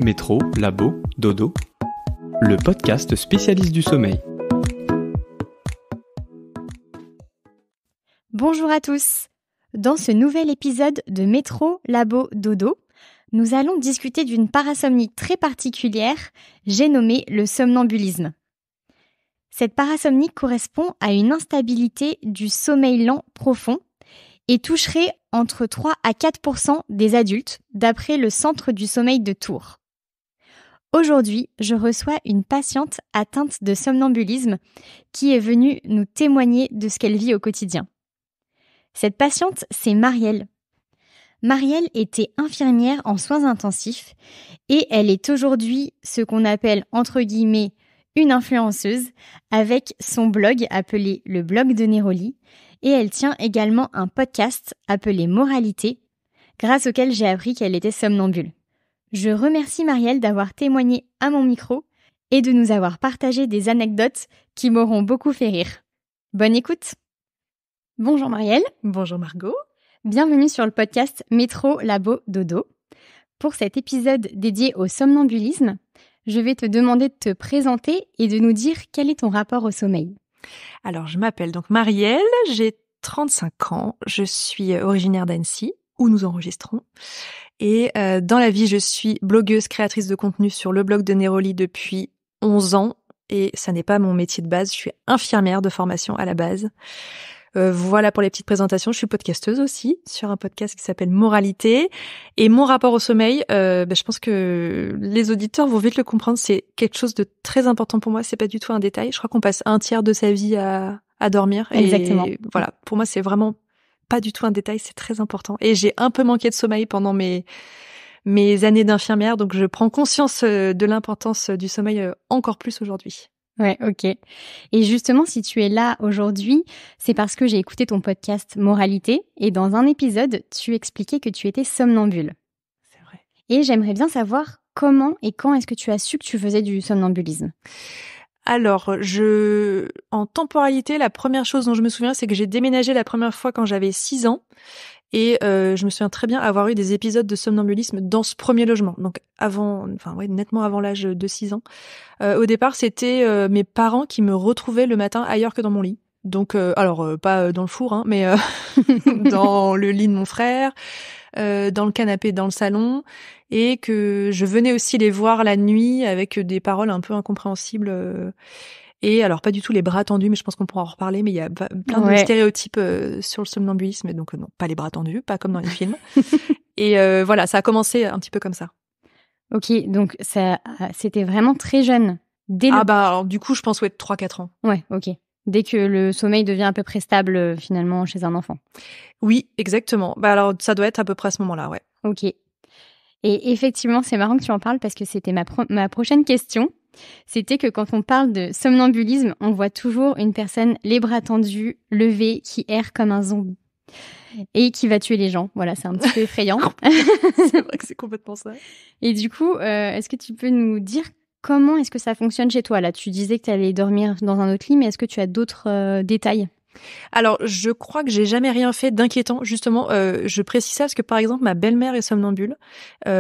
Métro, Labo, Dodo, le podcast spécialiste du sommeil. Bonjour à tous. Dans ce nouvel épisode de Métro, Labo, Dodo, nous allons discuter d'une parasomnie très particulière, j'ai nommé le somnambulisme. Cette parasomnie correspond à une instabilité du sommeil lent profond et toucherait entre 3 à 4% des adultes, d'après le Centre du sommeil de Tours. Aujourd'hui, je reçois une patiente atteinte de somnambulisme qui est venue nous témoigner de ce qu'elle vit au quotidien. Cette patiente, c'est Marielle. Marielle était infirmière en soins intensifs et elle est aujourd'hui ce qu'on appelle entre guillemets une influenceuse avec son blog appelé le blog de Néroli et elle tient également un podcast appelé Moralité grâce auquel j'ai appris qu'elle était somnambule. Je remercie Marielle d'avoir témoigné à mon micro et de nous avoir partagé des anecdotes qui m'auront beaucoup fait rire. Bonne écoute! Bonjour Marielle. Bonjour Margot. Bienvenue sur le podcast Métro, Labo, Dodo. Pour cet épisode dédié au somnambulisme, je vais te demander de te présenter et de nous dire quel est ton rapport au sommeil. Alors, je m'appelle donc Marielle, j'ai 35 ans, je suis originaire d'Annecy, où nous enregistrons. Et dans la vie, je suis blogueuse, créatrice de contenu sur le blog de Néroli depuis 11 ans. Et ça n'est pas mon métier de base, je suis infirmière de formation à la base. Voilà pour les petites présentations. Je suis podcasteuse aussi sur un podcast qui s'appelle Moralité. Et mon rapport au sommeil, je pense que les auditeurs vont vite le comprendre. C'est quelque chose de très important pour moi. C'est pas du tout un détail. Je crois qu'on passe un tiers de sa vie à dormir. Exactement. Et voilà, pour moi, c'est vraiment pas du tout un détail. C'est très important. Et j'ai un peu manqué de sommeil pendant mes années d'infirmière. Donc, je prends conscience de l'importance du sommeil encore plus aujourd'hui. Ouais, ok. Et justement, si tu es là aujourd'hui, c'est parce que j'ai écouté ton podcast Moralité et dans un épisode, tu expliquais que tu étais somnambule. C'est vrai. Et j'aimerais bien savoir comment et quand est-ce que tu as su que tu faisais du somnambulisme? Alors, en temporalité, la première chose dont je me souviens, c'est que j'ai déménagé la première fois quand j'avais 6 ans. Et je me souviens très bien avoir eu des épisodes de somnambulisme dans ce premier logement. Donc nettement avant l'âge de 6 ans. Au départ, c'était mes parents qui me retrouvaient le matin ailleurs que dans mon lit. Donc, pas dans le four, hein, mais dans le lit de mon frère, dans le canapé dans le salon, et que je venais aussi les voir la nuit avec des paroles un peu incompréhensibles. Et alors, pas du tout les bras tendus, mais je pense qu'on pourra en reparler, mais il y a plein de stéréotypes sur le somnambulisme, et donc non, pas les bras tendus, pas comme dans les films. Et voilà, ça a commencé un petit peu comme ça. Ok, donc c'était vraiment très jeune. Alors, du coup, je pense 3-4 ans. Ouais, ok. Dès que le sommeil devient à peu près stable, finalement, chez un enfant. Oui, exactement. Alors, ça doit être à peu près à ce moment-là, ouais. Ok. Et effectivement, c'est marrant que tu en parles parce que c'était ma prochaine question. C'était que quand on parle de somnambulisme, on voit toujours une personne les bras tendus, levée, qui erre comme un zombie et qui va tuer les gens. Voilà, c'est un petit peu effrayant. C'est vrai que c'est complètement ça. Et du coup, est-ce que tu peux nous dire comment est-ce que ça fonctionne chez toi? Là, tu disais que tu allais dormir dans un autre lit, mais est-ce que tu as d'autres détails? Alors, je crois que j'ai jamais rien fait d'inquiétant. Justement, je précise ça parce que, par exemple, ma belle-mère est somnambule. Et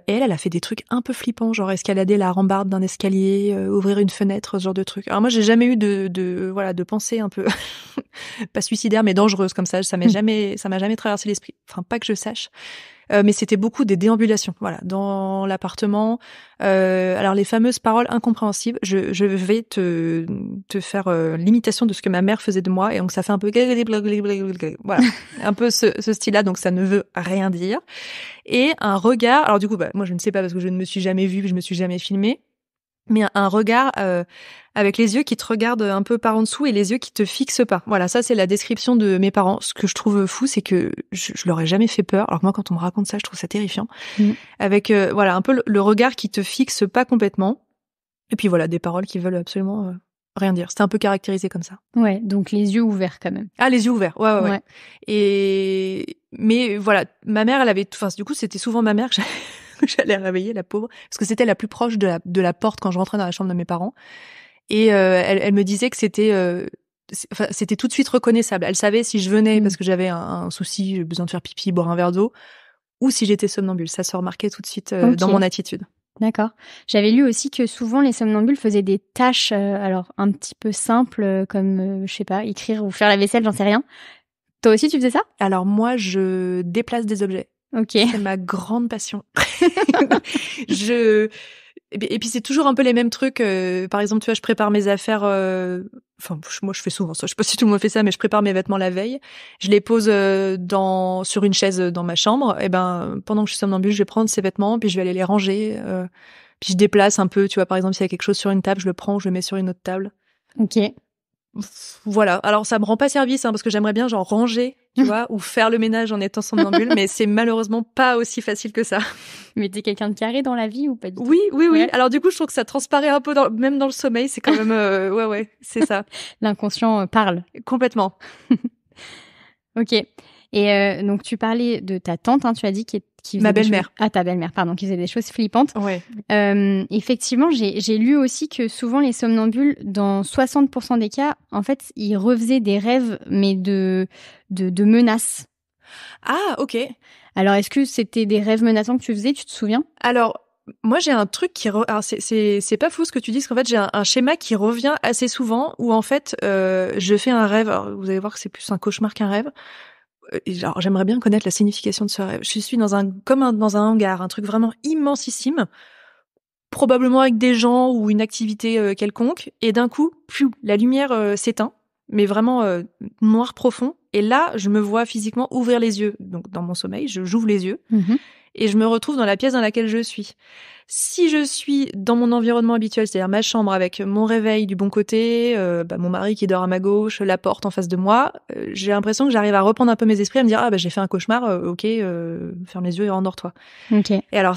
elle a fait des trucs un peu flippants, genre escalader la rambarde d'un escalier, ouvrir une fenêtre, ce genre de trucs. Alors moi, j'ai jamais eu de pensée un peu pas suicidaire, mais dangereuse comme ça. Ça m'a jamais traversé l'esprit. Enfin, pas que je sache. Mais c'était beaucoup des déambulations, voilà, dans l'appartement. Alors les fameuses paroles incompréhensibles, je vais te faire l'imitation de ce que ma mère faisait de moi, et donc ça fait un peu voilà, un peu ce style-là, donc ça ne veut rien dire. Et un regard, alors du coup, moi je ne sais pas parce que je ne me suis jamais vue, je me suis jamais filmée, mais un regard avec les yeux qui te regardent un peu par en dessous et les yeux qui te fixent pas. Voilà, ça c'est la description de mes parents. Ce que je trouve fou, c'est que je leur ai jamais fait peur. Alors que moi, quand on me raconte ça, je trouve ça terrifiant. Avec un peu le regard qui te fixe pas complètement. Et puis voilà, des paroles qui veulent absolument rien dire. C'était un peu caractérisé comme ça. Ouais, donc les yeux ouverts quand même. Ah, les yeux ouverts, ouais. Mais voilà, ma mère, elle avait... Enfin, du coup, c'était souvent ma mère que j'allais réveiller, la pauvre, parce que c'était la plus proche de la porte quand je rentrais dans la chambre de mes parents. Et elle me disait que c'était tout de suite reconnaissable. Elle savait si je venais parce que j'avais un souci, j'avais besoin de faire pipi, boire un verre d'eau, ou si j'étais somnambule. Ça se remarquait tout de suite dans mon attitude. D'accord. J'avais lu aussi que souvent les somnambules faisaient des tâches, alors un petit peu simples, comme, je sais pas, écrire ou faire la vaisselle, j'en sais rien. Toi aussi, tu faisais ça? Alors moi, je déplace des objets. Ok. C'est ma grande passion. Et puis c'est toujours un peu les mêmes trucs. Par exemple, tu vois, je prépare mes affaires. Enfin, moi, je fais souvent ça. Je sais pas si tout le monde fait ça, mais je prépare mes vêtements la veille. Je les pose sur une chaise dans ma chambre. Et ben, pendant que je suis somnambule, je vais prendre ces vêtements, puis je vais aller les ranger. Puis je déplace un peu. Tu vois, par exemple, s'il y a quelque chose sur une table, je le prends, je le mets sur une autre table. Ok. Voilà. Alors, ça me rend pas service, parce que j'aimerais bien genre ranger, tu vois, ou faire le ménage en étant somnambule, mais c'est malheureusement pas aussi facile que ça. Mais t'es quelqu'un de carré dans la vie ou pas du tout? Oui. Ouais. Alors du coup, je trouve que ça transparaît un peu même dans le sommeil, c'est quand même ouais, c'est ça. L'inconscient parle. Complètement. Ok. Et donc tu parlais de ta tante, tu as dit qui faisait Ma des belle-mère. choses... Ah, ta belle-mère, pardon, qui faisait des choses flippantes. Ouais. Effectivement, j'ai lu aussi que souvent les somnambules, dans 60% des cas, en fait, ils refaisaient des rêves, mais de menaces. Ah, ok. Alors, est-ce que c'était des rêves menaçants que tu faisais, tu te souviens? Alors, moi, j'ai un truc alors c'est pas fou ce que tu dis, parce qu'en fait, j'ai un schéma qui revient assez souvent, où en fait, je fais un rêve. Alors, vous allez voir que c'est plus un cauchemar qu'un rêve. Alors, j'aimerais bien connaître la signification de ce rêve. Je suis dans un hangar, un truc vraiment immensissime, probablement avec des gens ou une activité quelconque, et d'un coup, la lumière s'éteint, mais vraiment noir profond. Et là, je me vois physiquement ouvrir les yeux. Donc, dans mon sommeil, j'ouvre les yeux. Et je me retrouve dans la pièce dans laquelle je suis. Si je suis dans mon environnement habituel, c'est-à-dire ma chambre avec mon réveil du bon côté, mon mari qui dort à ma gauche, la porte en face de moi, j'ai l'impression que j'arrive à reprendre un peu mes esprits, à me dire j'ai fait un cauchemar, ok, ferme les yeux et endors-toi. Okay. Et alors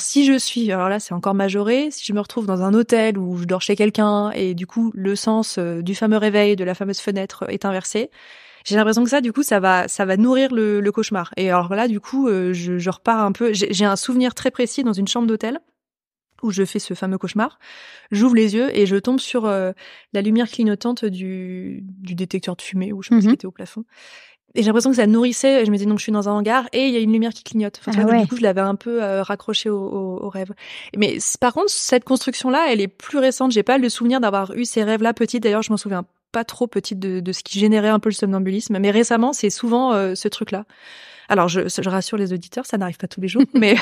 alors là c'est encore majoré, si je me retrouve dans un hôtel où je dors chez quelqu'un et du coup le sens du fameux réveil, de la fameuse fenêtre est inversé, j'ai l'impression que ça, du coup, ça va nourrir le cauchemar. Et alors là, du coup, je repars un peu. J'ai un souvenir très précis dans une chambre d'hôtel où je fais ce fameux cauchemar. J'ouvre les yeux et je tombe sur la lumière clignotante du détecteur de fumée ou je sais pas ce qui était au plafond. Et j'ai l'impression que ça nourrissait. Je me dis donc je suis dans un hangar et il y a une lumière qui clignote. Enfin, ouais. Du coup, je l'avais un peu raccroché au rêve. Mais par contre, cette construction-là, elle est plus récente. J'ai pas le souvenir d'avoir eu ces rêves-là petite. D'ailleurs, je m'en souviens pas trop petite de ce qui générait un peu le somnambulisme. Mais récemment, c'est souvent ce truc-là. Alors, je rassure les auditeurs, ça n'arrive pas tous les jours, mais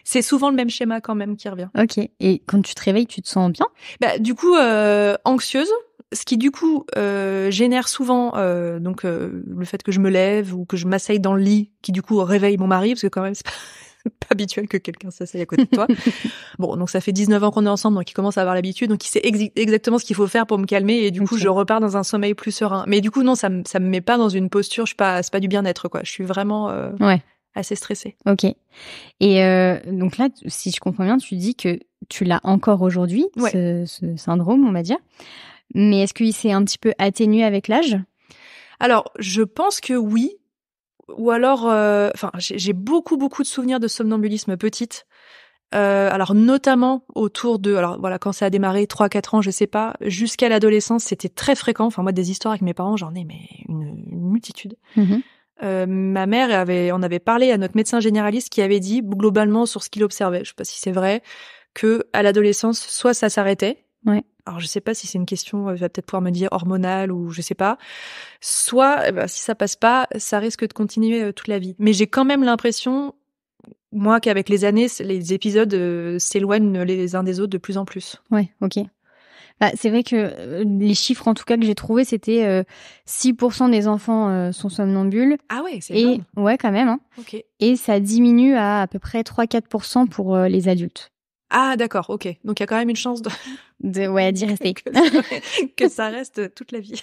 c'est souvent le même schéma quand même qui revient. Ok. Et quand tu te réveilles, tu te sens bien? Du coup, anxieuse. Ce qui du coup génère souvent le fait que je me lève ou que je m'asseye dans le lit, qui du coup réveille mon mari, parce que quand même c'est pas habituel que quelqu'un s'asseye à côté de toi. Bon, donc ça fait 19 ans qu'on est ensemble, donc il commence à avoir l'habitude, donc il sait exactement ce qu'il faut faire pour me calmer, et du coup je repars dans un sommeil plus serein. Mais du coup non, ça me met pas dans une posture, c'est pas du bien-être quoi. Je suis vraiment assez stressée. Ok. Et donc là, si je comprends bien, tu dis que tu l'as encore aujourd'hui, ce syndrome, on va dire. Mais est-ce qu'il s'est un petit peu atténué avec l'âge? Alors, je pense que oui. Ou alors, j'ai beaucoup de souvenirs de somnambulisme petite. Alors, notamment autour de, alors voilà, quand ça a démarré, 3-4 ans, je sais pas, jusqu'à l'adolescence, c'était très fréquent. Enfin, moi, des histoires avec mes parents, j'en ai mais une multitude. Ma mère on avait parlé à notre médecin généraliste qui avait dit, globalement, sur ce qu'il observait, je sais pas si c'est vrai, que à l'adolescence, soit ça s'arrêtait. Ouais. Alors, je sais pas si c'est une question, il va peut-être pouvoir me dire hormonale ou je sais pas. Soit, si ça passe pas, ça risque de continuer toute la vie. Mais j'ai quand même l'impression, moi, qu'avec les années, les épisodes s'éloignent les uns des autres de plus en plus. Ouais, ok. C'est vrai que les chiffres, en tout cas, que j'ai trouvés, c'était 6% des enfants sont somnambules. Ah ouais, c'est énorme. Ouais, quand même. Hein. Ok. Et ça diminue à peu près 3-4% pour les adultes. Ah d'accord, ok. Donc il y a quand même une chance d'y rester. que ça reste toute la vie.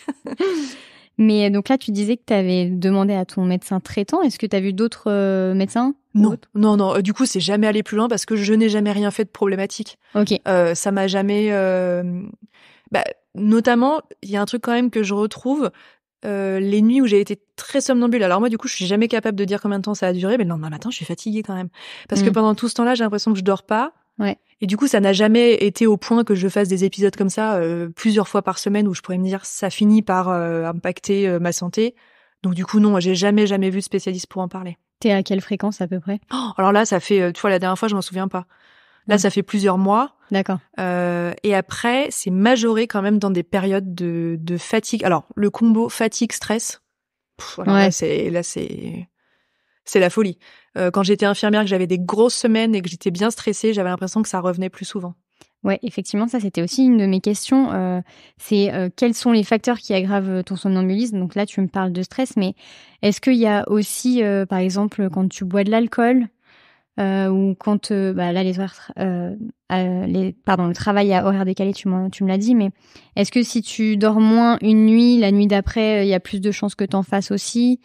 Mais donc là, tu disais que tu avais demandé à ton médecin traitant. Est-ce que tu as vu d'autres médecins? Non. Du coup, c'est jamais allé plus loin parce que je n'ai jamais rien fait de problématique. Ok. Ça m'a jamais... notamment, il y a un truc quand même que je retrouve... les nuits où j'ai été très somnambule. Alors moi, du coup, je suis jamais capable de dire combien de temps ça a duré, mais le lendemain matin, je suis fatiguée quand même. Parce que pendant tout ce temps-là, j'ai l'impression que je dors pas. Ouais. Et du coup, ça n'a jamais été au point que je fasse des épisodes comme ça plusieurs fois par semaine où je pourrais me dire ça finit par impacter ma santé. Donc du coup, non, j'ai jamais vu de spécialiste pour en parler. T'es à quelle fréquence à peu près? Alors là, ça fait, tu vois, la dernière fois, je m'en souviens pas. Là, ça fait plusieurs mois. D'accord. Et après, c'est majoré quand même dans des périodes de fatigue. Alors, le combo fatigue-stress, là, c'est la folie. Quand j'étais infirmière, que j'avais des grosses semaines et que j'étais bien stressée, j'avais l'impression que ça revenait plus souvent. Ouais, effectivement, ça c'était aussi une de mes questions. C'est quels sont les facteurs qui aggravent ton somnambulisme? Donc là, tu me parles de stress, mais est-ce qu'il y a aussi, par exemple, quand tu bois de l'alcool ou quand là les horaires, le travail à horaire décalé, tu me l'as dit, mais est-ce que si tu dors moins une nuit, la nuit d'après, il y a plus de chances que t'en fasses aussi?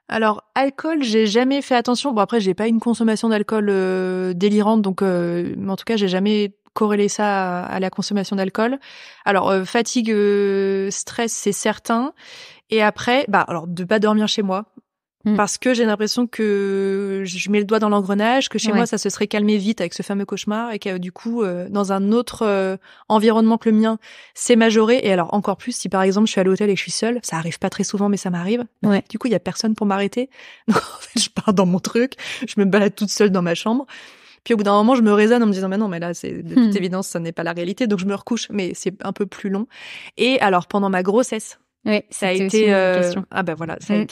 Alors, alcool, j'ai jamais fait attention. Bon, après, j'ai pas une consommation d'alcool délirante, donc en tout cas, j'ai jamais corrélé ça à la consommation d'alcool. Alors, fatigue, stress, c'est certain. Et après, alors de pas dormir chez moi. Parce que j'ai l'impression que je mets le doigt dans l'engrenage, que chez moi ça se serait calmé vite avec ce fameux cauchemar et que du coup dans un autre environnement que le mien c'est majoré. Et alors encore plus si par exemple je suis à l'hôtel et que je suis seule, ça arrive pas très souvent mais ça m'arrive. Ouais. Du coup il y a personne pour m'arrêter. Donc en fait je pars dans mon truc, je me balade toute seule dans ma chambre. Puis au bout d'un moment je me raisonne en me disant mais non mais là c'est de toute évidence ça n'est pas la réalité donc je me recouche mais c'est un peu plus long. Et alors pendant ma grossesse oui, ça a été ça a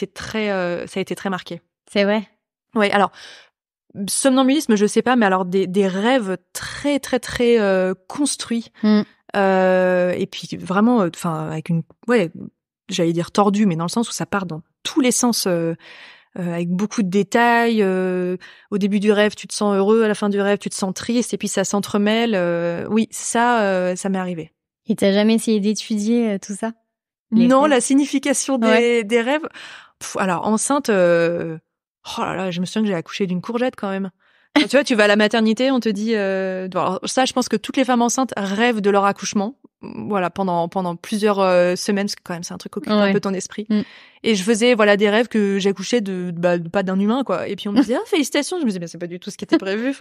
été très marqué. C'est vrai. Ouais, alors somnambulisme, je sais pas mais alors des rêves très très très construits. Et puis vraiment avec j'allais dire tordu mais dans le sens où ça part dans tous les sens avec beaucoup de détails. Au début du rêve, tu te sens heureux, à la fin du rêve, tu te sens triste et puis ça s'entremêle. Oui, ça m'est arrivé. Et t'as jamais essayé d'étudier tout ça? Non, la signification des rêves. Alors enceinte, oh là là, je me souviens que j'ai accouché d'une courgette quand même. Tu vois, tu vas à la maternité, on te dit. Alors ça, je pense que toutes les femmes enceintes rêvent de leur accouchement. Voilà, pendant plusieurs semaines, parce que quand même c'est un truc qui occupe un peu ton esprit. Et je faisais des rêves que j'accouchais de pas d'un humain quoi. Et puis on me disait félicitations. Je me disais c'est pas du tout ce qui était prévu.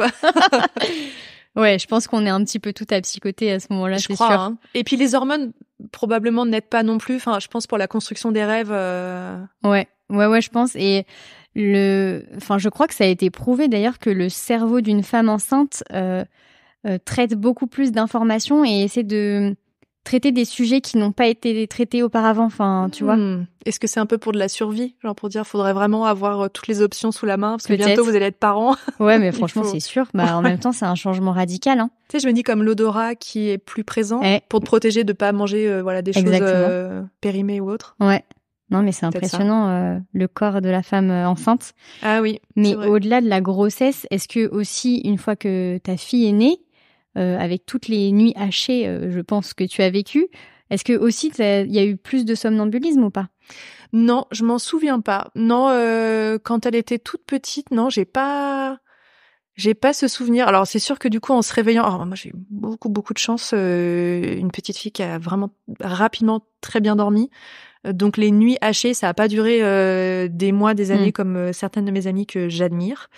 Ouais, je pense qu'on est un petit peu tout à psychoter à ce moment-là, c'est crois, sûr. Hein. Et puis les hormones probablement n'aident pas non plus. Enfin, je pense pour la construction des rêves. Ouais, je pense. Et je crois que ça a été prouvé d'ailleurs que le cerveau d'une femme enceinte traite beaucoup plus d'informations et essaie de traiter des sujets qui n'ont pas été traités auparavant. Enfin, tu vois. Est-ce que c'est un peu pour de la survie, genre pour dire, faudrait vraiment avoir toutes les options sous la main parce que bientôt vous allez être parents. Ouais, mais franchement, c'est sûr. En même temps, c'est un changement radical. Hein. Tu sais, je me dis comme l'odorat qui est plus présent pour te protéger de pas manger des choses périmées ou autres. Ouais. Non, mais c'est impressionnant le corps de la femme enceinte. Ah oui. Mais au-delà de la grossesse, est-ce que aussi une fois que ta fille est née, avec toutes les nuits hachées, je pense que tu as vécu, est-ce que aussi il y a eu plus de somnambulisme ou pas? Non, je m'en souviens pas. Non, quand elle était toute petite, non, j'ai pas ce souvenir. Alors c'est sûr que du coup en se réveillant, alors moi j'ai eu beaucoup de chance, une petite fille qui a vraiment rapidement très bien dormi. Donc les nuits hachées, ça a pas duré des mois, des années comme certaines de mes amies que j'admire.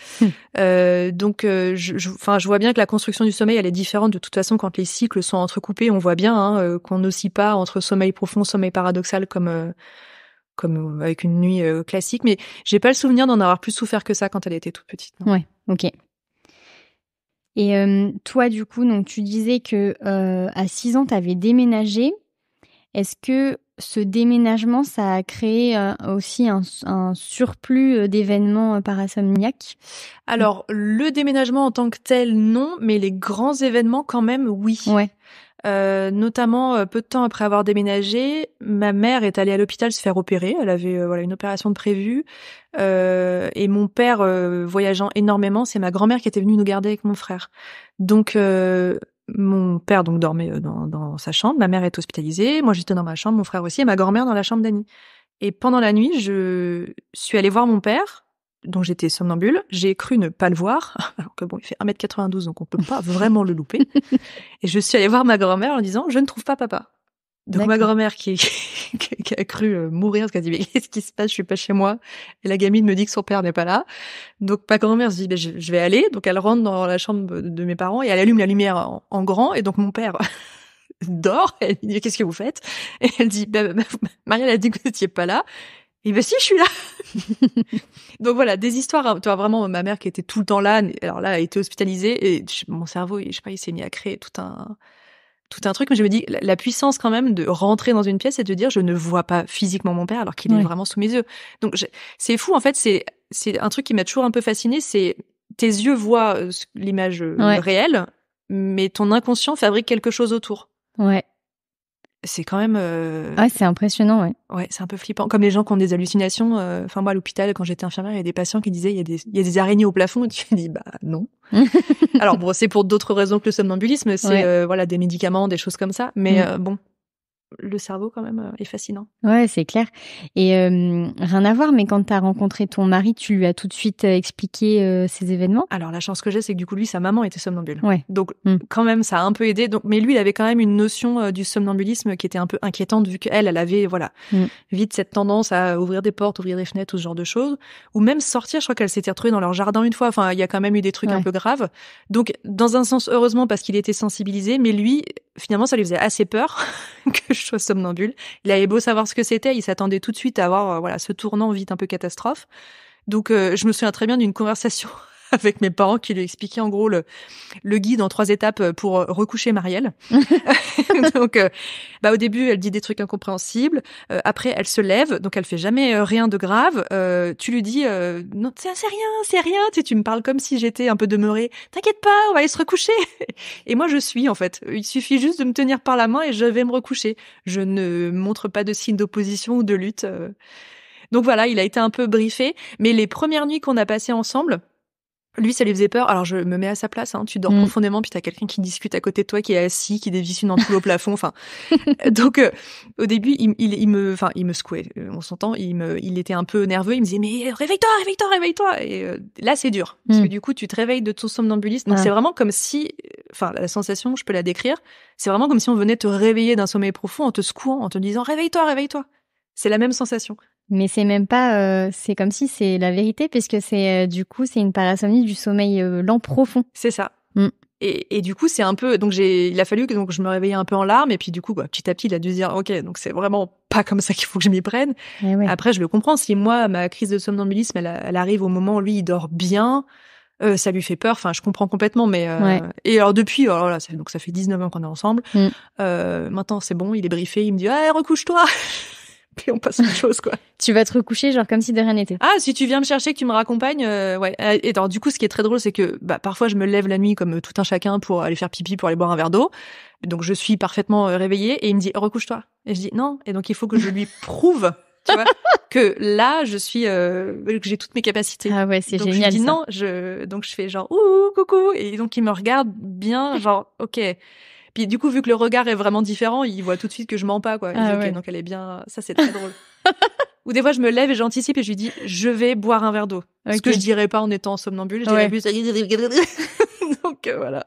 Donc je vois bien que la construction du sommeil elle est différente de toute façon quand les cycles sont entrecoupés. On voit bien qu'on n'oscille pas entre sommeil profond, sommeil paradoxal comme avec une nuit classique. Mais j'ai pas le souvenir d'en avoir plus souffert que ça quand elle était toute petite. Non. Ouais, ok. Et toi du coup, donc tu disais que à 6 ans t'avais déménagé. Est-ce que ce déménagement, ça a créé aussi un surplus d'événements parasomniaques? Alors, le déménagement en tant que tel, non, mais les grands événements, quand même, oui. Ouais. Notamment, peu de temps après avoir déménagé, ma mère est allée à l'hôpital se faire opérer. Elle avait une opération de prévue. Et mon père, voyageant énormément, c'est ma grand-mère qui était venue nous garder avec mon frère. Donc... mon père donc dormait dans sa chambre, ma mère est hospitalisée, moi j'étais dans ma chambre, mon frère aussi, et ma grand-mère dans la chambre d'Annie. Et pendant la nuit, je suis allée voir mon père, dont j'étais somnambule. J'ai cru ne pas le voir, alors que bon, il fait 1m92, donc on peut pas vraiment le louper. Et je suis allée voir ma grand-mère en disant « Je ne trouve pas papa ». Donc ma grand-mère qui a cru mourir, parce qu'elle dit « Mais qu'est-ce qui se passe? Je suis pas chez moi. » Et la gamine me dit que son père n'est pas là. Donc ma grand-mère se dit « Je vais aller ». Donc elle rentre dans la chambre de mes parents et elle allume la lumière en grand. Et donc mon père dort. Elle dit « Qu'est-ce que vous faites ?» Et elle dit « Marielle a dit que vous n'étiez pas là. » Et ben si, je suis là. Donc voilà, des histoires, hein, tu vois, vraiment, ma mère qui était tout le temps là, alors là, elle a été hospitalisée et mon cerveau, je sais pas, il s'est mis à créer tout un truc. Mais je me dis, la puissance quand même de rentrer dans une pièce et de dire, je ne vois pas physiquement mon père alors qu'il est vraiment sous mes yeux. Donc c'est fou, en fait, c'est un truc qui m'a toujours un peu fascinée, c'est tes yeux voient l'image réelle, mais ton inconscient fabrique quelque chose autour. Ouais. C'est quand même... c'est impressionnant, ouais. Ouais, c'est un peu flippant. Comme les gens qui ont des hallucinations. Enfin, moi, à l'hôpital, quand j'étais infirmière, il y a des patients qui disaient, il y a des araignées au plafond. Et tu dis, bah non. Alors bon, c'est pour d'autres raisons que le somnambulisme. C'est voilà, des médicaments, des choses comme ça. Mais bon, le cerveau quand même est fascinant. Ouais, c'est clair. Et rien à voir, mais quand t'as rencontré ton mari, tu lui as tout de suite expliqué ces événements? Alors la chance que j'ai, c'est que du coup lui, sa maman était somnambule. Ouais. Donc quand même, ça a un peu aidé. Donc, mais lui, il avait quand même une notion du somnambulisme qui était un peu inquiétante vu qu'elle avait vite cette tendance à ouvrir des portes, ouvrir des fenêtres, tout ce genre de choses. Ou même sortir. Je crois qu'elle s'était retrouvée dans leur jardin une fois. Enfin, il y a quand même eu des trucs un peu graves. Donc dans un sens, heureusement parce qu'il était sensibilisé, mais lui, finalement, ça lui faisait assez peur que je sois somnambule. Il avait beau savoir ce que c'était, il s'attendait tout de suite à avoir ce tournant vite un peu catastrophe. Donc je me souviens très bien d'une conversation avec mes parents qui lui expliquaient en gros le guide en 3 étapes pour recoucher Marielle. Donc au début elle dit des trucs incompréhensibles, après elle se lève, donc elle fait jamais rien de grave, tu lui dis non c'est rien, tu me parles comme si j'étais un peu demeurée, t'inquiète pas, on va aller se recoucher. Et moi je suis en fait, il suffit juste de me tenir par la main et je vais me recoucher. Je ne montre pas de signe d'opposition ou de lutte. Donc voilà, il a été un peu briefé, mais les premières nuits qu'on a passées ensemble, lui, ça lui faisait peur. Alors, je me mets à sa place, hein. Tu dors profondément, puis t'as quelqu'un qui discute à côté de toi, qui est assis, qui dévisse une ampoule au plafond. Enfin, donc, au début, il me secouait. On s'entend. Il était un peu nerveux. Il me disait, mais réveille-toi. Et là, c'est dur. Parce que du coup, tu te réveilles de ton somnambulisme. Donc, c'est vraiment comme si, enfin, la sensation, je peux la décrire. C'est vraiment comme si on venait te réveiller d'un sommeil profond en te secouant, en te disant, réveille-toi. C'est la même sensation. Mais c'est même pas, c'est comme si c'est la vérité, puisque c'est du coup c'est une parasomnie du sommeil lent profond. C'est ça. Et du coup c'est un peu, donc il a fallu que je me réveillais un peu en larmes, et puis du coup petit à petit il a dû se dire ok, donc c'est vraiment pas comme ça qu'il faut que je m'y prenne. Après je le comprends, si moi ma crise de somnambulisme elle arrive au moment où lui il dort bien, ça lui fait peur. Enfin je comprends complètement, mais et alors depuis donc ça fait 19 ans qu'on est ensemble. Maintenant c'est bon, il est briefé, il me dit recouche-toi. Puis on passe à autre chose, quoi. Tu vas te recoucher, genre comme si de rien n'était. Ah, si tu viens me chercher, que tu me raccompagnes, ouais. Et alors, du coup, ce qui est très drôle, c'est que, parfois, je me lève la nuit comme tout un chacun pour aller faire pipi, pour aller boire un verre d'eau. Donc, je suis parfaitement réveillée et il me dit, recouche-toi. Et je dis, non. Et donc, il faut que je lui prouve, tu vois, que là, je suis, que j'ai toutes mes capacités. Ah ouais, c'est donc, génial. Je dis ça. non, donc je fais genre, ouh, coucou. Et donc, il me regarde bien, genre, ok. Puis du coup, vu que le regard est vraiment différent, il voit tout de suite que je mens pas, quoi. Il dit, ok, donc elle est bien. Ça, c'est très drôle. Ou des fois, je me lève et j'anticipe et je lui dis, je vais boire un verre d'eau. Ce que je dirais pas en étant somnambule, je dirais plus. Donc voilà.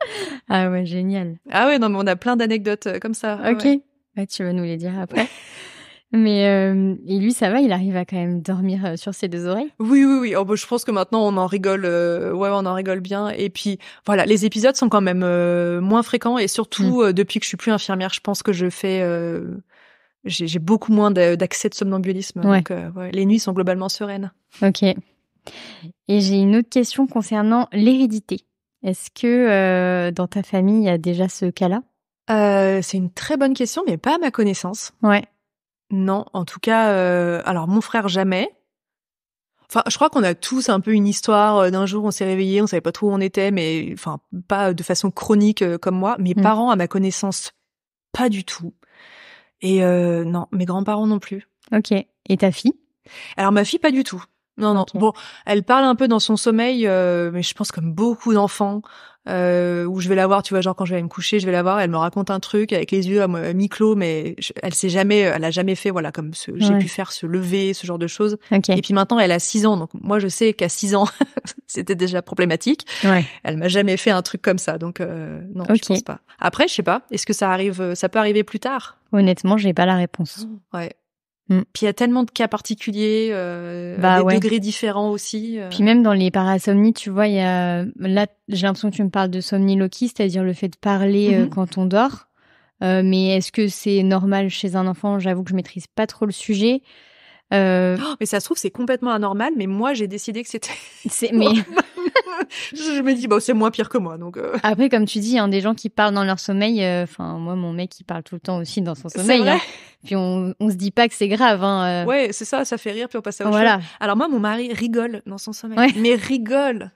Ah ouais, génial. Ah ouais, non, mais on a plein d'anecdotes comme ça. Ok. Ouais, tu vas nous les dire après. Mais et lui, ça va, il arrive à quand même dormir sur ses 2 oreilles. Oui. Oh, je pense que maintenant on en rigole. On en rigole bien. Et puis voilà, les épisodes sont quand même moins fréquents et surtout depuis que je suis plus infirmière, je pense que je fais. J'ai beaucoup moins d'accès de somnambulisme. Donc les nuits sont globalement sereines. Ok. Et j'ai une autre question concernant l'hérédité. Est-ce que dans ta famille il y a déjà ce cas-là? C'est une très bonne question, mais pas à ma connaissance. Ouais. Non, en tout cas, alors mon frère jamais. Enfin, je crois qu'on a tous un peu une histoire d'un jour on s'est réveillé, on savait pas trop où on était, mais enfin pas de façon chronique comme moi. Mes parents, à ma connaissance, pas du tout. Et non, mes grands-parents non plus. Ok. Et ta fille? Alors ma fille, pas du tout. Non. Okay. Bon, elle parle un peu dans son sommeil, mais je pense comme beaucoup d'enfants. Où je vais la voir, tu vois, genre quand je vais me coucher, je vais la voir, elle me raconte un truc avec les yeux à mi-clos, mais elle a jamais fait, voilà, comme j'ai pu faire se lever, ce genre de choses. Okay. Et puis maintenant, elle a 6 ans, donc moi je sais qu'à 6 ans, c'était déjà problématique. Ouais. Elle m'a jamais fait un truc comme ça, donc non, je pense pas. Après, je sais pas, est-ce que ça peut arriver plus tard? Honnêtement, j'ai pas la réponse. Ouais. Puis il y a tellement de cas particuliers, des degrés différents aussi. Puis même dans les parasomnies, tu vois, il y a là, j'ai l'impression que tu me parles de somniloquie, c'est-à-dire le fait de parler quand on dort. Mais est-ce que c'est normal chez un enfant? J'avoue que je maîtrise pas trop le sujet. Mais ça se trouve, c'est complètement anormal, mais moi, j'ai décidé que c'était... Mais je me dis, c'est moins pire que moi, donc... Après, comme tu dis, des gens qui parlent dans leur sommeil, moi, mon mec, il parle tout le temps aussi dans son sommeil. C'est vrai. Puis on se dit pas que c'est grave. Ouais, c'est ça fait rire, puis on passe à autre Voilà. chose. Alors moi, mon mari rigole dans son sommeil. Ouais. Mais rigole.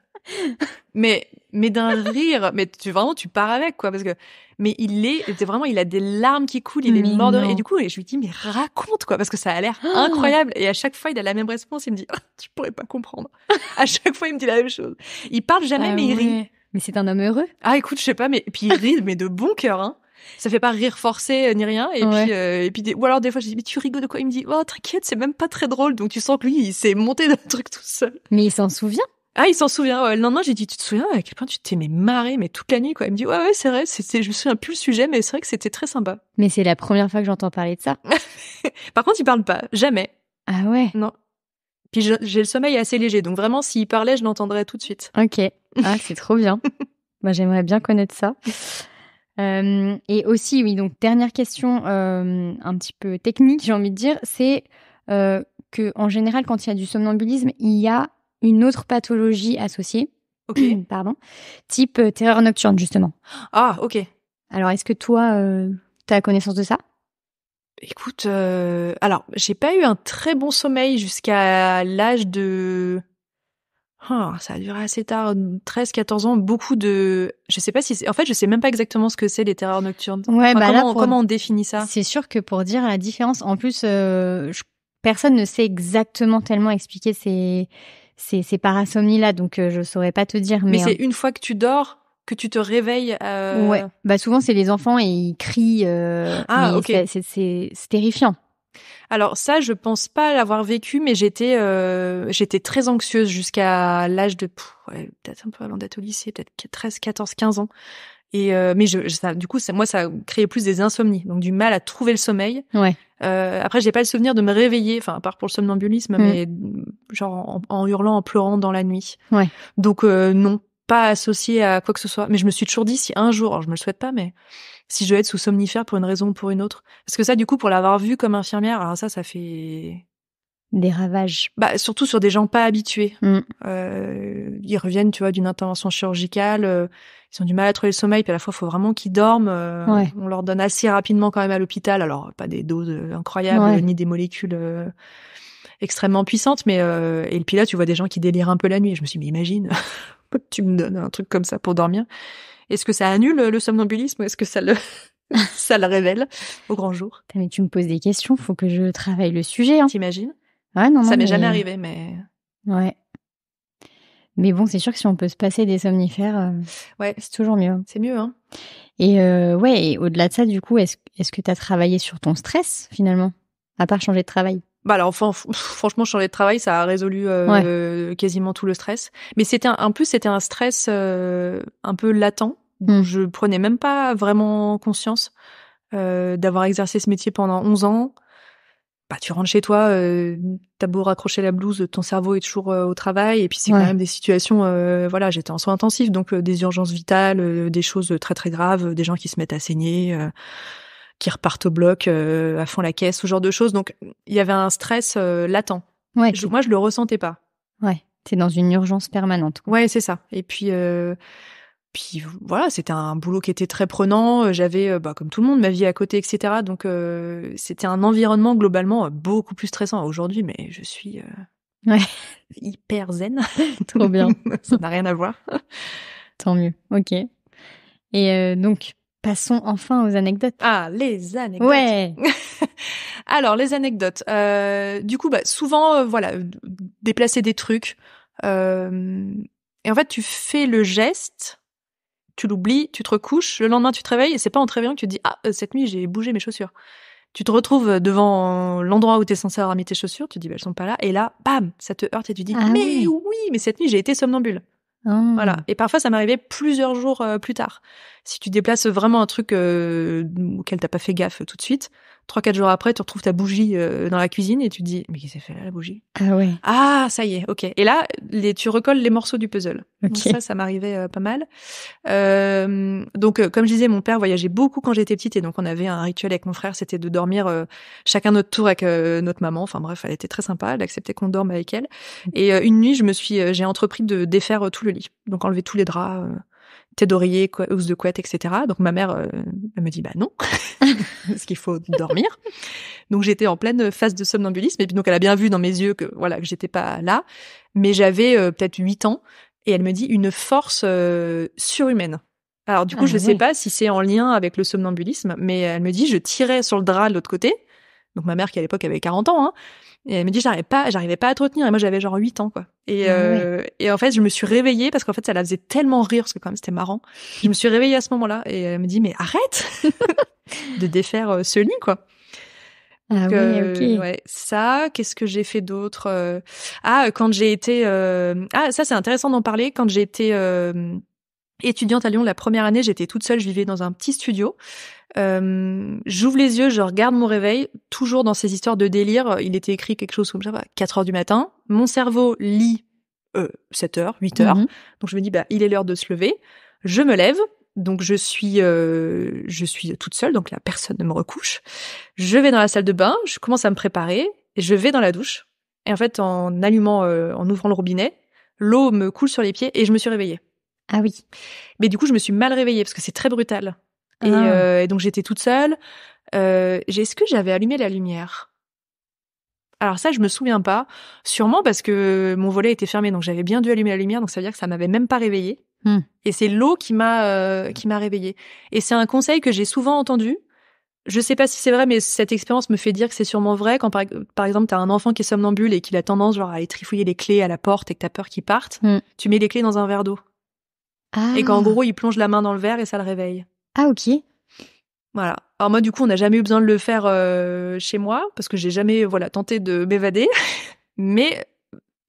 mais d'un rire. Mais tu pars avec, quoi, parce que... Mais il a des larmes qui coulent, il est mort de rire. Et du coup, je lui dis, mais raconte, quoi, parce que ça a l'air incroyable. Et à chaque fois, il a la même réponse. Il me dit, tu pourrais pas comprendre. À chaque fois, il me dit la même chose. Il parle jamais, mais il rit. Mais c'est un homme heureux. Ah, écoute, je sais pas, mais puis il rit, mais de bon cœur, hein. Ça fait pas rire forcé ni rien. Et puis, ou alors des fois, je dis, mais tu rigoles de quoi? Il me dit, t'inquiète, c'est même pas très drôle. Donc tu sens que lui, il s'est monté d'un truc tout seul. Mais il s'en souvient? Ah, il s'en souvient. Ouais. Le lendemain, j'ai dit, tu te souviens à quel point tu t'es marré, mais toute la nuit, quoi. Il me dit, ouais, c'est vrai. Je me souviens plus le sujet, mais c'est vrai que c'était très sympa. Mais c'est la première fois que j'entends parler de ça. Par contre, il parle pas. Jamais. Ah ouais? Non. Puis j'ai le sommeil assez léger. Donc vraiment, s'il parlait, je l'entendrais tout de suite. Ok. Ah, c'est trop bien. J'aimerais bien connaître ça. Et aussi, oui, donc dernière question un petit peu technique, j'ai envie de dire, c'est que en général, quand il y a du somnambulisme, il y a une autre pathologie associée. Ok. Pardon. Type terreur nocturne, justement. Ah, ok. Alors, est-ce que toi, t'as connaissance de ça? Écoute, alors, j'ai pas eu un très bon sommeil jusqu'à l'âge de... ça a duré assez tard, 13, 14 ans, je sais pas si en fait, je sais même pas exactement ce que c'est les terreurs nocturnes. Ouais, comment on définit ça? C'est sûr que pour dire la différence, en plus, personne ne sait exactement tellement expliquer ces parasomnies-là, donc je saurais pas te dire. Mais c'est une fois que tu dors, que tu te réveilles. Ouais. Souvent, c'est les enfants et ils crient. Ok. C'est terrifiant. Alors ça, je pense pas l'avoir vécu, mais j'étais très anxieuse jusqu'à l'âge de peut-être un peu avant d'être au lycée, peut-être 13, 14, 15 ans. Et mais du coup, ça a créé plus des insomnies, donc du mal à trouver le sommeil. Ouais. Après, j'ai pas le souvenir de me réveiller, à part pour le somnambulisme, mais genre en hurlant, en pleurant dans la nuit. Ouais. Donc non, pas associé à quoi que ce soit. Mais je me suis toujours dit, si un jour, alors je me le souhaite pas, mais si je dois être sous somnifère pour une raison ou pour une autre. Parce que ça, du coup, pour l'avoir vu comme infirmière, alors ça fait... Des ravages. Surtout sur des gens pas habitués. Ils reviennent, tu vois, d'une intervention chirurgicale, ils ont du mal à trouver le sommeil, puis à la fois, il faut vraiment qu'ils dorment. Ouais. On leur donne assez rapidement quand même à l'hôpital, alors pas des doses incroyables, ni des molécules extrêmement puissantes, mais et puis là, tu vois des gens qui délirent un peu la nuit. Et je me suis dit, mais imagine, tu me donnes un truc comme ça pour dormir. Est-ce que ça annule le somnambulisme ou est-ce que ça le révèle au grand jour? Mais tu me poses des questions, faut que je travaille le sujet. Hein. T'imagines? Ouais, non, ça m'est jamais arrivé, mais... Ouais. Mais bon, c'est sûr que si on peut se passer des somnifères, c'est toujours mieux. C'est mieux, hein. Et et au-delà de ça, du coup, est-ce que tu as travaillé sur ton stress, finalement, à part changer de travail? Alors, franchement, changer de travail, ça a résolu quasiment tout le stress. Mais c'était un stress un peu latent, dont je prenais même pas vraiment conscience d'avoir exercé ce métier pendant 11 ans. Tu rentres chez toi, t'as beau raccrocher la blouse, ton cerveau est toujours au travail, et puis c'est quand même des situations, j'étais en soins intensifs, donc des urgences vitales, des choses très très graves, des gens qui se mettent à saigner, qui repartent au bloc, à fond la caisse, ce genre de choses. Donc il y avait un stress latent. Ouais. Moi, je le ressentais pas. Ouais. T'es dans une urgence permanente. Ouais, c'est ça. Et puis voilà, c'était un boulot qui était très prenant. J'avais, comme tout le monde, ma vie à côté, etc. Donc, c'était un environnement globalement beaucoup plus stressant aujourd'hui, mais je suis hyper zen. Trop bien. Ça n'a rien à voir. Tant mieux. Ok. Et donc, passons enfin aux anecdotes. Ah, les anecdotes. Ouais. Alors, les anecdotes. Du coup, souvent, déplacer des trucs. Et en fait, tu fais le geste... Tu l'oublies, tu te recouches, le lendemain tu te réveilles et c'est pas en te réveillant que tu te dis cette nuit j'ai bougé mes chaussures. Tu te retrouves devant l'endroit où t'es censé avoir mis tes chaussures, tu te dis elles sont pas là et là bam, ça te heurte et tu te dis mais cette nuit j'ai été somnambule. Voilà. Et parfois ça m'arrivait plusieurs jours plus tard. Si tu déplaces vraiment un truc auquel t'as pas fait gaffe tout de suite, 3-4 jours après, tu retrouves ta bougie dans la cuisine et tu te dis, mais qu'est-ce que c'est fait là, la bougie? Ah ouais. Ah, ça y est, ok. Et là, tu recolles les morceaux du puzzle. Ok. Donc ça m'arrivait pas mal. Donc, comme je disais, mon père voyageait beaucoup quand j'étais petite et donc on avait un rituel avec mon frère, c'était de dormir chacun notre tour avec notre maman. Enfin bref, elle était très sympa, elle acceptait qu'on dorme avec elle. Et une nuit, j'ai entrepris de défaire tout le lit. Donc enlever tous les draps, tête d'oreiller, housse de couette, etc. Donc ma mère, elle me dit bah non, parce qu'il faut dormir. Donc j'étais en pleine phase de somnambulisme et puis donc elle a bien vu dans mes yeux que voilà que j'étais pas là, mais j'avais peut-être 8 ans et elle me dit une force surhumaine. Alors du coup je sais pas si c'est en lien avec le somnambulisme, mais elle me dit je tirais sur le drap de l'autre côté. Donc ma mère qui à l'époque avait 40 ans, hein, et elle me dit j'arrivais pas à te retenir et moi j'avais genre 8 ans quoi. Et en fait je me suis réveillée parce qu'en fait ça la faisait tellement rire parce que quand même c'était marrant. Je me suis réveillée à ce moment-là et elle me dit mais arrête de défaire ce lit quoi. Ah Donc, oui, ok. ouais, ça, qu'est-ce que j'ai fait d'autre quand j'ai été ça c'est intéressant d'en parler quand j'ai été étudiante à Lyon la première année, j'étais toute seule, je vivais dans un petit studio. J'ouvre les yeux, je regarde mon réveil, toujours dans ces histoires de délire. Il était écrit quelque chose comme ça, 4 heures du matin. Mon cerveau lit 7 heures, 8 heures. Mhm. Donc je me dis, il est l'heure de se lever. Je me lève. Donc je suis toute seule, donc là personne ne me recouche. Je vais dans la salle de bain, je commence à me préparer, et je vais dans la douche. Et en fait, en ouvrant le robinet, l'eau me coule sur les pieds et je me suis réveillée. Ah oui. Mais du coup, je me suis mal réveillée parce que c'est très brutal. Et donc j'étais toute seule. Est-ce que j'avais allumé la lumière? Alors ça, je me souviens pas. Sûrement parce que mon volet était fermé, donc j'avais bien dû allumer la lumière. Donc ça veut dire que ça m'avait même pas réveillée. Et c'est l'eau qui m'a réveillée. Et c'est un conseil que j'ai souvent entendu. Je sais pas si c'est vrai, mais cette expérience me fait dire que c'est sûrement vrai. Quand par exemple t'as un enfant qui est somnambule et qu'il a tendance genre à aller trifouiller les clés à la porte et que t'as peur qu'il parte, tu mets les clés dans un verre d'eau. Ah. Et qu'en gros il plonge la main dans le verre et ça le réveille. Ah ok. Voilà. Alors moi, du coup, on n'a jamais eu besoin de le faire chez moi parce que j'ai jamais, tenté de m'évader. Mais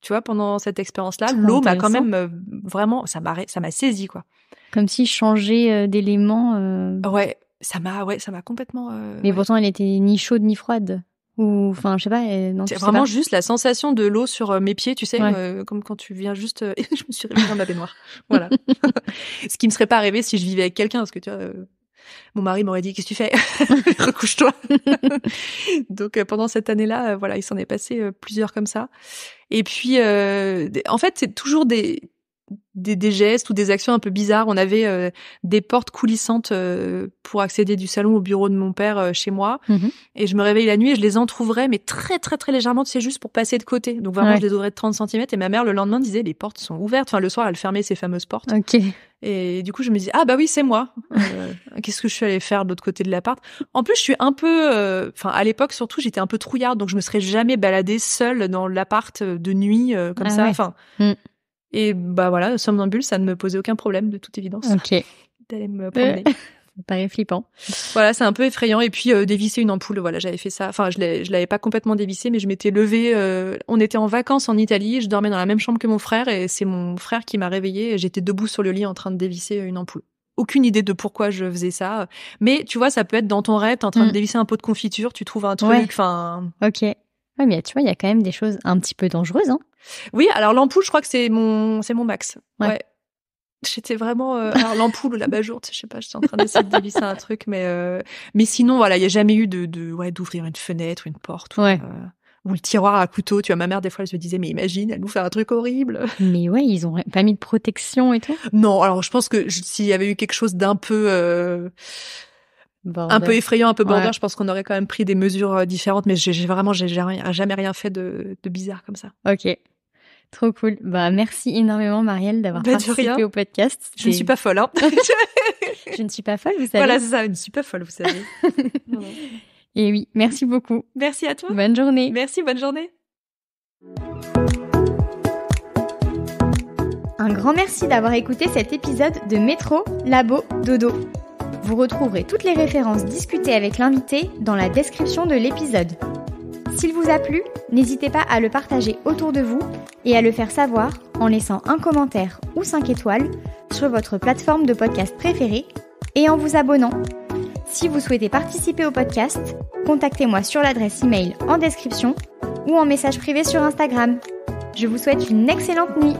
tu vois, pendant cette expérience-là, l'eau m'a quand même vraiment, ça m'a saisi quoi. Comme si changer d'élément. Ouais, ça m'a complètement. Mais pourtant, elle était ni chaude ni froide. Ou, enfin, je sais pas. Non, c'est vraiment juste la sensation de l'eau sur mes pieds, tu sais, comme quand tu viens juste. Je me suis réveillée dans ma baignoire. Voilà. Ce qui me serait pas arrivé si je vivais avec quelqu'un, parce que tu vois. Mon mari m'aurait dit qu'est-ce que tu fais? Recouche-toi. Donc pendant cette année-là, il s'en est passé plusieurs comme ça. Et puis en fait, c'est toujours des gestes ou des actions un peu bizarres. On avait des portes coulissantes pour accéder du salon au bureau de mon père chez moi. Et je me réveille la nuit et je les entrouvrais, mais très très très légèrement, tu sais, juste pour passer de côté. Donc vraiment, je les ouvrais de 30 cm. Et ma mère, le lendemain, disait les portes sont ouvertes. Enfin, le soir, elle fermait ces fameuses portes. Ok. Et du coup, je me dis, ah bah oui, c'est moi. Qu'est-ce que je suis allée faire de l'autre côté de l'appart? En plus, je suis un peu... à l'époque, surtout, j'étais un peu trouillarde. Donc, je me serais jamais baladée seule dans l'appart de nuit comme ça. Ouais. Et voilà, somnambule, ça ne me posait aucun problème, de toute évidence. Ok. D'aller me promener. Ça paraît flippant. Voilà, c'est un peu effrayant. Et puis, dévisser une ampoule, j'avais fait ça. Enfin, je l'avais pas complètement dévissée, mais je m'étais levée. On était en vacances en Italie, je dormais dans la même chambre que mon frère, et c'est mon frère qui m'a réveillée. Et j'étais debout sur le lit en train de dévisser une ampoule. Aucune idée de pourquoi je faisais ça. Mais tu vois, ça peut être dans ton rêve, t'es en train de dévisser un pot de confiture, tu trouves un truc, Ok. Ouais, mais tu vois, il y a quand même des choses un petit peu dangereuses, hein. Oui, alors l'ampoule, je crois que c'est mon max. Ouais. J'étais vraiment alors l'ampoule ou la bajourte, je sais pas, j'étais en train d'essayer de dévisser un truc, mais sinon il y a jamais eu d'ouvrir une fenêtre, une porte ou le tiroir à couteau. Tu vois, ma mère des fois elle se disait mais imagine, elle nous fait un truc horrible. Mais ouais, ils ont pas mis de protection et tout. Non, alors je pense que s'il y avait eu quelque chose d'un peu un peu effrayant, un peu border, je pense qu'on aurait quand même pris des mesures différentes, mais j'ai jamais rien fait de bizarre comme ça. Ok. Trop cool. Merci énormément, Marielle, d'avoir participé au podcast. Je ne suis pas folle, hein. Je ne suis pas folle, vous savez. Voilà, c'est ça, je ne suis pas folle, vous savez. Et oui, merci beaucoup. Merci à toi. Bonne journée. Merci, bonne journée. Un grand merci d'avoir écouté cet épisode de Métro, Labo, Dodo. Vous retrouverez toutes les références discutées avec l'invité dans la description de l'épisode. S'il vous a plu, n'hésitez pas à le partager autour de vous et à le faire savoir en laissant un commentaire ou 5 étoiles sur votre plateforme de podcast préférée et en vous abonnant. Si vous souhaitez participer au podcast, contactez-moi sur l'adresse email en description ou en message privé sur Instagram. Je vous souhaite une excellente nuit.